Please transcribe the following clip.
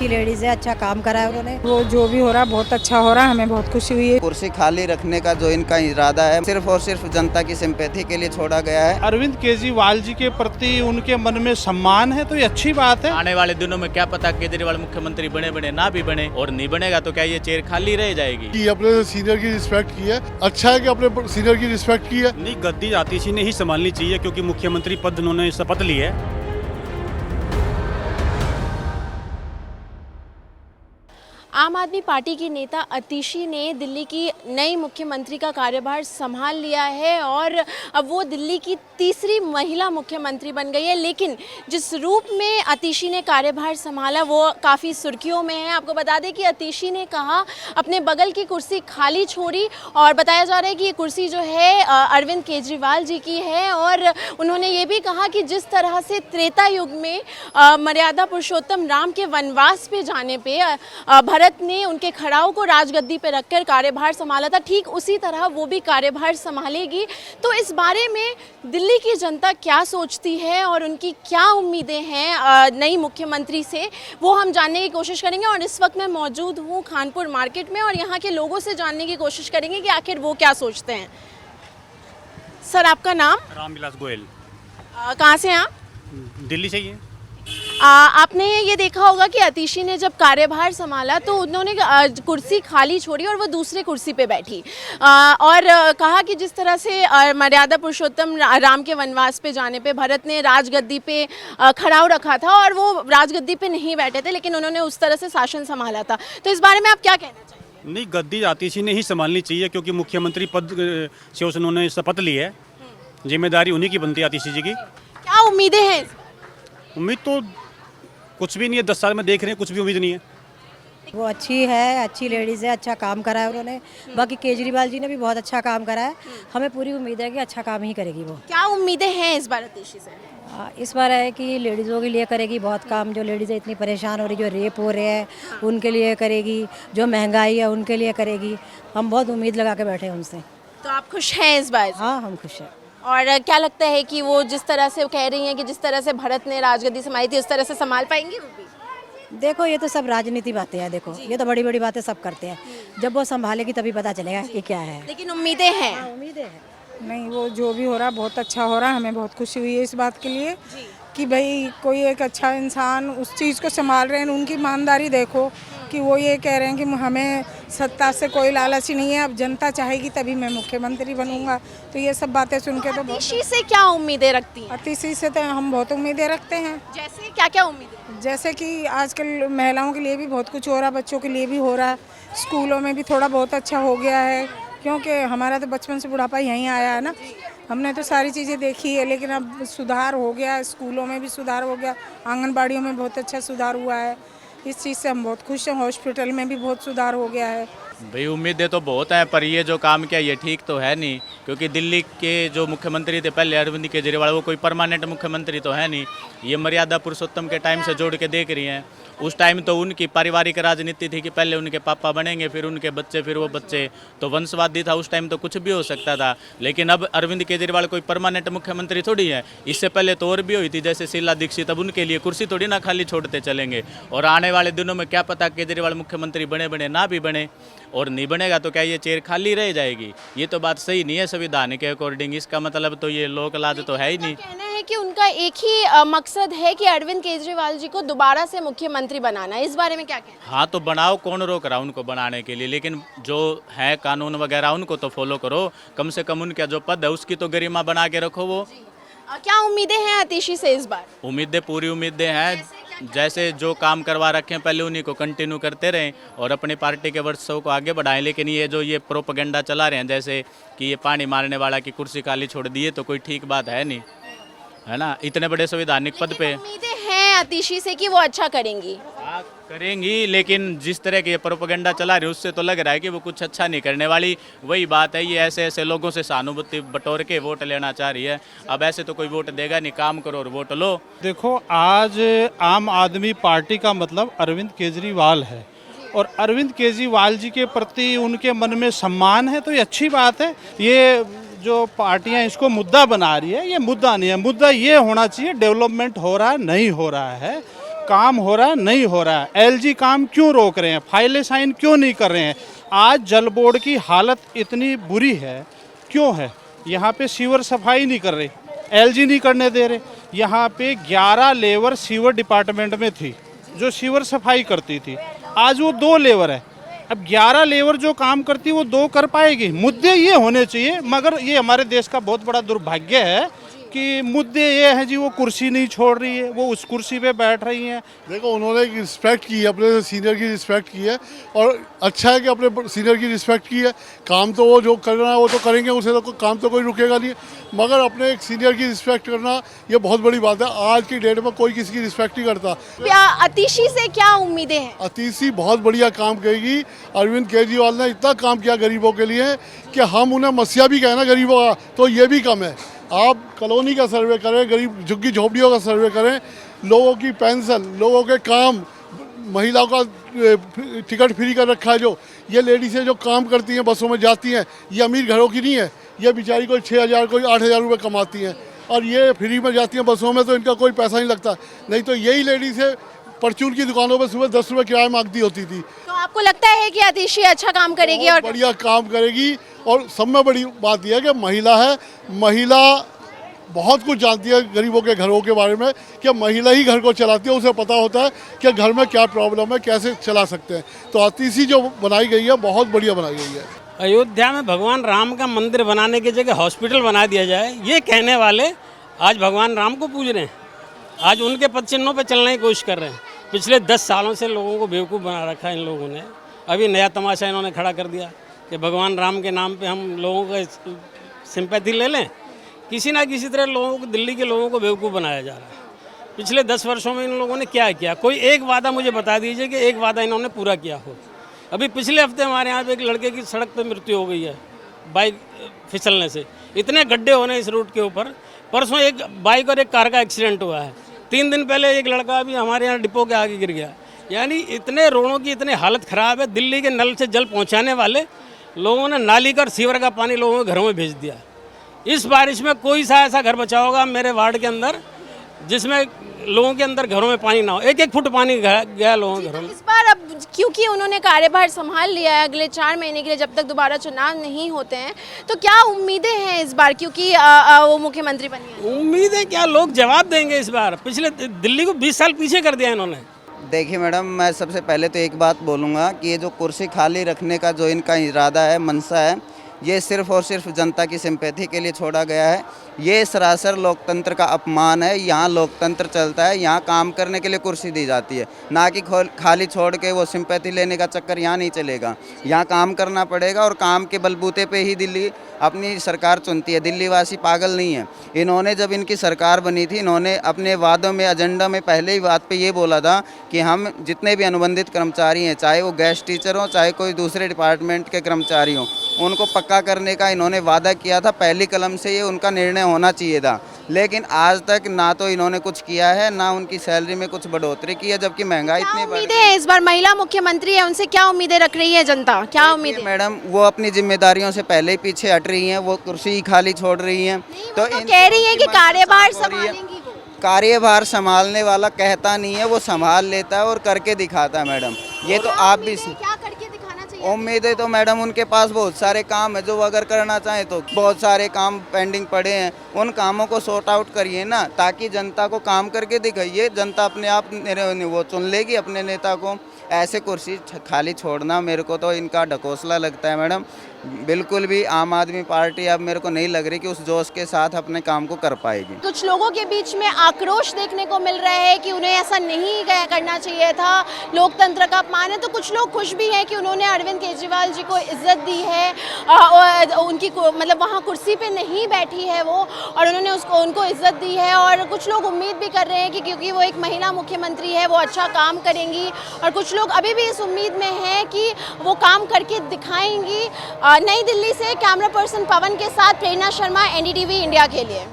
अच्छी लेडीज है, अच्छा काम करा है उन्होंने। वो जो भी हो रहा है बहुत अच्छा हो रहा है, हमें बहुत खुशी हुई है। कुर्सी खाली रखने का जो इनका इरादा है सिर्फ और सिर्फ जनता की सिंपैथी के लिए छोड़ा गया है। अरविंद केजरीवाल जी के प्रति उनके मन में सम्मान है तो ये अच्छी बात है। आने वाले दिनों में क्या पता केजरीवाल मुख्यमंत्री बने बने ना भी बने, और नहीं बनेगा तो क्या ये चेयर खाली रह जाएगी। कि अपने सीनियर की रिस्पेक्ट की है, अच्छा है कि अपने सीनियर की रिस्पेक्ट की है। नहीं, गद्दी आतिशी ने ही संभालनी चाहिए क्योंकि मुख्यमंत्री पद उन्होंने शपथ ली है। आम आदमी पार्टी की नेता आतिशी ने दिल्ली की नई मुख्यमंत्री का कार्यभार संभाल लिया है और अब वो दिल्ली की तीसरी महिला मुख्यमंत्री बन गई है। लेकिन जिस रूप में आतिशी ने कार्यभार संभाला वो काफ़ी सुर्खियों में है। आपको बता दें कि आतिशी ने कहा अपने बगल की कुर्सी खाली छोड़ी और बताया जा रहा है कि ये कुर्सी जो है अरविंद केजरीवाल जी की है। और उन्होंने ये भी कहा कि जिस तरह से त्रेता युग में मर्यादा पुरुषोत्तम राम के वनवास पे जाने पे भारत ने उनके खड़ाओं को राजगद्दी पर रखकर कार्यभार संभाला था, ठीक उसी तरह वो भी कार्यभार संभालेगी। तो इस बारे में दिल्ली की जनता क्या सोचती है और उनकी क्या उम्मीदें हैं नई मुख्यमंत्री से, वो हम जानने की कोशिश करेंगे। और इस वक्त मैं मौजूद हूँ खानपुर मार्केट में और यहाँ के लोगों से जानने की कोशिश करेंगे कि आखिर वो क्या सोचते हैं। सर, आपका नाम? रामविलास गोयल। कहाँ से हैं आप? दिल्ली से ही है। आपने ये देखा होगा कि आतिशी ने जब कार्यभार संभाला तो उन्होंने कुर्सी खाली छोड़ी और वो दूसरे कुर्सी पे बैठी और कहा कि जिस तरह से मर्यादा पुरुषोत्तम राम के वनवास पे जाने पे भरत ने राजगद्दी पे खड़ाऊ रखा था और वो राजगद्दी पे नहीं बैठे थे, लेकिन उन्होंने उस तरह से शासन संभाला था। तो इस बारे में आप क्या कहना चाहिए? नहीं, गद्दी आतिशी ने ही संभालनी चाहिए क्योंकि मुख्यमंत्री पद से उन्होंने शपथ ली है। जिम्मेदारी उन्हीं की बनती है आतिशी जी की। क्या उम्मीदें हैं? उम्मीद तो कुछ भी नहीं है, 10 साल में देख रहे हैं, कुछ भी उम्मीद नहीं है। वो अच्छी है, अच्छी लेडीज है, अच्छा काम करा है उन्होंने। बाकी केजरीवाल जी ने भी बहुत अच्छा काम करा है, हमें पूरी उम्मीद है कि अच्छा काम ही करेगी वो। क्या उम्मीदें हैं इस बार आतिशी से? इस बार है कि लेडीज़ों के लिए करेगी बहुत काम। जो लेडीज़ें इतनी परेशान हो रही, जो रेप हो रहे हैं उनके लिए करेगी, जो महंगाई है उनके लिए करेगी। हम बहुत उम्मीद लगा के बैठे हैं उनसे। तो आप खुश हैं इस बार? हाँ, हम खुश हैं। और क्या लगता है कि वो जिस तरह से कह रही हैं कि जिस तरह से भरत ने राजगद्दी संभाली थी उस तरह से संभाल पाएंगी वो भी? देखो, ये तो सब राजनीति बातें हैं। देखो, ये तो बड़ी बड़ी बातें सब करते हैं, जब वो संभालेगी तभी पता चलेगा कि क्या है। लेकिन उम्मीदें हैं। उम्मीदें हैं। नहीं, वो जो भी हो रहा है बहुत अच्छा हो रहा है। हमें बहुत खुशी हुई है इस बात के लिए कि भाई कोई एक अच्छा इंसान उस चीज़ को संभाल रहे हैं। उनकी ईमानदारी देखो कि वो ये कह रहे हैं कि हमें सत्ता से कोई लालच ही नहीं है, अब जनता चाहेगी तभी मैं मुख्यमंत्री बनूंगा। तो ये सब बातें सुन के तो आतिशी से क्या उम्मीदें रखती हैं? आतिशी से तो हम बहुत उम्मीदें रखते हैं। जैसे क्या क्या उम्मीदें? जैसे कि आजकल महिलाओं के लिए भी बहुत कुछ हो रहा है, बच्चों के लिए भी हो रहा है, स्कूलों में भी थोड़ा बहुत अच्छा हो गया है क्योंकि हमारा तो बचपन से बुढ़ापा यहीं आया है ना, हमने तो सारी चीज़ें देखी है। लेकिन अब सुधार हो गया, स्कूलों में भी सुधार हो गया, आंगनबाड़ियों में बहुत अच्छा सुधार हुआ है। इस चीज़ से हम बहुत खुश हैं। हॉस्पिटल में भी बहुत सुधार हो गया है। भाई उम्मीदें तो बहुत हैं, पर ये जो काम किया ये ठीक तो है नहीं, क्योंकि दिल्ली के जो मुख्यमंत्री थे पहले अरविंद केजरीवाल, वो कोई परमानेंट मुख्यमंत्री तो है नहीं। ये मर्यादा पुरुषोत्तम के टाइम से जोड़ के देख रही हैं। उस टाइम तो उनकी पारिवारिक राजनीति थी कि पहले उनके पापा बनेंगे, फिर उनके बच्चे, फिर वो बच्चे, तो वंशवादी था। उस टाइम तो कुछ भी हो सकता था। लेकिन अब अरविंद केजरीवाल कोई परमानेंट मुख्यमंत्री थोड़ी है। इससे पहले तो और भी हुई थी, जैसे शीला दीक्षित। अब उनके लिए कुर्सी थोड़ी ना खाली छोड़ते चलेंगे। और आने वाले दिनों में क्या पता केजरीवाल मुख्यमंत्री बने बने ना भी बने, और नहीं बनेगा तो क्या ये चेयर खाली रह जाएगी। ये तो बात सही नहीं है संविधान के अकॉर्डिंग। इसका मतलब तो ये लोक लाज तो है ही नहीं। कहना है कि उनका एक ही मकसद है कि अरविंद केजरीवाल जी को दोबारा से मुख्यमंत्री बनाना। इस बारे में क्या कहना? हाँ, तो बनाओ, कौन रोक रहा उनको बनाने के लिए, लेकिन जो है कानून वगैरह उनको तो फॉलो करो। कम से कम उनका जो पद है उसकी तो गरिमा बना के रखो। वो क्या उम्मीदें हैं आतिशी से इस बार? उम्मीदें, पूरी उम्मीदें हैं। जैसे जो काम करवा रखे हैं पहले उन्हीं को कंटिन्यू करते रहें और अपनी पार्टी के वर्षों को आगे बढ़ाएं। लेकिन ये जो ये प्रोपेगेंडा चला रहे हैं, जैसे कि ये पानी मारने वाला की कुर्सी खाली छोड़ दी, तो कोई ठीक बात है नहीं, है ना। इतने बड़े संवैधानिक पद पे उम्मीदें हैं आतिशी से कि वो अच्छा करेंगी। हाँ, करेंगी, लेकिन जिस तरह के प्रोपेगेंडा चला रहे उससे तो लग रहा है कि वो कुछ अच्छा नहीं करने वाली। वही बात है, ये ऐसे ऐसे लोगों से सहानुभूति बटोर के वोट लेना चाह रही है। अब ऐसे तो कोई वोट देगा नहीं, काम करो और वोट लो। देखो, आज आम आदमी पार्टी का मतलब अरविंद केजरीवाल है और अरविंद केजरीवाल जी के प्रति उनके मन में सम्मान है तो ये अच्छी बात है। ये जो पार्टियां इसको मुद्दा बना रही है, ये मुद्दा नहीं है। मुद्दा ये होना चाहिए डेवलपमेंट हो रहा है नहीं हो रहा है, काम हो रहा है नहीं हो रहा है, एलजी काम क्यों रोक रहे हैं, फाइलें साइन क्यों नहीं कर रहे हैं। आज जल बोर्ड की हालत इतनी बुरी है, क्यों है? यहाँ पे सीवर सफाई नहीं कर रहे, एलजी नहीं करने दे रहे। यहाँ पे 11 लेबर सीवर डिपार्टमेंट में थी जो सीवर सफाई करती थी, आज वो 2 लेबर है। अब 11 लेबर जो काम करती है वो 2 कर पाएगी। मुद्दे ये होने चाहिए, मगर ये हमारे देश का बहुत बड़ा दुर्भाग्य है कि मुद्दे ये हैं जी, वो कुर्सी नहीं छोड़ रही है, वो उस कुर्सी पे बैठ रही हैं। देखो उन्होंने रिस्पेक्ट की है, अपने सीनियर की रिस्पेक्ट की है, और अच्छा है कि अपने सीनियर की रिस्पेक्ट की है। काम तो वो जो करना है वो तो करेंगे, उसे तो काम तो कोई रुकेगा नहीं, मगर अपने एक सीनियर की रिस्पेक्ट करना ये बहुत बड़ी बात है। आज की डेट में कोई किसी की रिस्पेक्ट नहीं करता। अतिशी से क्या उम्मीदें हैं? अतिशी बहुत बढ़िया काम करेगी। अरविंद केजरीवाल ने इतना काम किया गरीबों के लिए कि हम उन्हें मसीहा भी कहें ना गरीबों का, तो ये भी कम है। आप कॉलोनी का सर्वे करें, गरीब झुग्गी झोपड़ियों का सर्वे करें, लोगों की पेंशन, लोगों के काम, महिलाओं का टिकट फ्री कर रखा है। जो ये लेडीज़ें जो काम करती हैं, बसों में जाती हैं, ये अमीर घरों की नहीं है। ये बेचारी कोई 6,000 कोई 8,000 रुपये कमाती हैं, और ये फ्री में जाती हैं बसों में, तो इनका कोई पैसा नहीं लगता। नहीं तो यही लेडीज़ें परचून की दुकानों पर सुबह 10 रुपये किराया मांगती होती थी। तो आपको लगता है कि अतिशी अच्छा काम करेगी? और बढ़िया काम करेगी। और सब में बड़ी बात यह है कि महिला है, महिला बहुत कुछ जानती है गरीबों के घरों के बारे में, कि महिला ही घर को चलाती है, उसे पता होता है कि घर में क्या प्रॉब्लम है, कैसे चला सकते हैं। तो अतिशी जो बनाई गई है बहुत बढ़िया बनाई गई है। अयोध्या में भगवान राम का मंदिर बनाने की जगह हॉस्पिटल बना दिया जाए, ये कहने वाले आज भगवान राम को पूज रहे हैं, आज उनके पद चिन्हों पर चलने की कोशिश कर रहे हैं। पिछले 10 सालों से लोगों को बेवकूफ़ बना रखा है इन लोगों ने। अभी नया तमाशा इन्होंने खड़ा कर दिया कि भगवान राम के नाम पे हम लोगों का सिंपैथी ले लें। किसी ना किसी तरह लोगों को, दिल्ली के लोगों को बेवकूफ़ बनाया जा रहा है। पिछले 10 वर्षों में इन लोगों ने क्या किया? कोई एक वादा मुझे बता दीजिए कि एक वादा इन्होंने पूरा किया हो। अभी पिछले हफ्ते हमारे यहाँ पे एक लड़के की सड़क पर मृत्यु हो गई है बाइक फिसलने से। इतने गड्ढे होने इस रूट के ऊपर। परसों एक बाइक और एक कार का एक्सीडेंट हुआ है। 3 दिन पहले एक लड़का अभी हमारे यहाँ डिपो के आगे गिर गया। यानी इतने रोडों की इतनी हालत ख़राब है। दिल्ली के नल से जल पहुँचाने वाले लोगों ने नाली का और सीवर का पानी लोगों के घरों में भेज दिया। इस बारिश में कोई सा ऐसा घर बचा होगा मेरे वार्ड के अंदर जिसमें लोगों के अंदर घरों में पानी ना हो? 1-1 फुट पानी गया लोगों के घरों में। इस बार अब क्योंकि उन्होंने कार्यभार संभाल लिया है अगले 4 महीने के लिए, जब तक दोबारा चुनाव नहीं होते हैं, तो क्या उम्मीदें हैं इस बार, क्योंकि वो मुख्यमंत्री बनी है? उम्मीदें क्या, लोग जवाब देंगे इस बार। पिछले दिल्ली को 20 साल पीछे कर दिया इन्होंने। देखिए मैडम, मैं सबसे पहले तो एक बात बोलूँगा कि ये जो कुर्सी खाली रखने का जो इनका इरादा है, मनसा है, ये सिर्फ़ और सिर्फ जनता की सिंपैथी के लिए छोड़ा गया है। ये सरासर लोकतंत्र का अपमान है। यहाँ लोकतंत्र चलता है, यहाँ काम करने के लिए कुर्सी दी जाती है, ना कि खाली छोड़ के वो सिंपैथी लेने का चक्कर यहाँ नहीं चलेगा। यहाँ काम करना पड़ेगा, और काम के बलबूते पे ही दिल्ली अपनी सरकार चुनती है। दिल्ली वासी पागल नहीं है। इन्होंने जब इनकी सरकार बनी थी, इन्होंने अपने वादों में, एजेंडा में पहले ही बात पे ये बोला था कि हम जितने भी अनुबंधित कर्मचारी हैं, चाहे वो गेस्ट टीचर हों, चाहे कोई दूसरे डिपार्टमेंट के कर्मचारी हों, उनको पक्का करने का इन्होंने वादा किया था। पहली कलम से ये उनका निर्णय होना चाहिए था, लेकिन आज तक ना तो इन्होंने कुछ किया है, ना उनकी सैलरी में कुछ बढ़ोतरी की है, जबकि महंगाई इतनी बढ़ उम्मीदें हैं इस बार? महिला मुख्यमंत्री है, उनसे क्या उम्मीदें रख रही है जनता? क्या उम्मीदें? मैडम, वो अपनी जिम्मेदारियों से पहले ही पीछे हट रही हैं, वो कुर्सी ही खाली छोड़ रही हैं। तो कह रही है कि कार्यभार संभालेंगी वो। कार्यभार संभालने वाला कहता नहीं है, वो संभाल लेता है और करके दिखाता है मैडम। ये तो आप भी क्या करके दिखाना चाहिए? उम्मीदें तो मैडम, उनके पास बहुत सारे काम है जो वो अगर करना चाहें तो बहुत सारे काम पेंडिंग पड़े हैं, उन कामों को सॉर्ट आउट करिए ना, ताकि जनता को काम करके दिखाइए। जनता अपने आप वो चुन लेगी अपने नेता को। ऐसे कुर्सी खाली छोड़ना मेरे को तो इनका ढकोसला लगता है मैडम। बिल्कुल भी आम आदमी पार्टी अब मेरे को नहीं लग रही कि उस जोश के साथ अपने काम को कर पाएगी। कुछ लोगों के बीच में आक्रोश देखने को मिल रहा है कि उन्हें ऐसा नहीं करना चाहिए था, लोकतंत्र का अपमान है। तो कुछ लोग खुश भी हैं कि उन्होंने अरविंद केजरीवाल जी को इज्जत दी है, उनकी मतलब वहाँ कुर्सी पे नहीं बैठी है वो, और उन्होंने उनको इज्जत दी है। और कुछ लोग उम्मीद भी कर रहे हैं कि क्योंकि वो एक महिला मुख्यमंत्री है, वो अच्छा काम करेंगी, और कुछ लोग अभी भी इस उम्मीद में हैं कि वो काम करके दिखाएंगी। नई दिल्ली से कैमरा पर्सन पवन के साथ प्रेरणा शर्मा, NDTV इंडिया के लिए।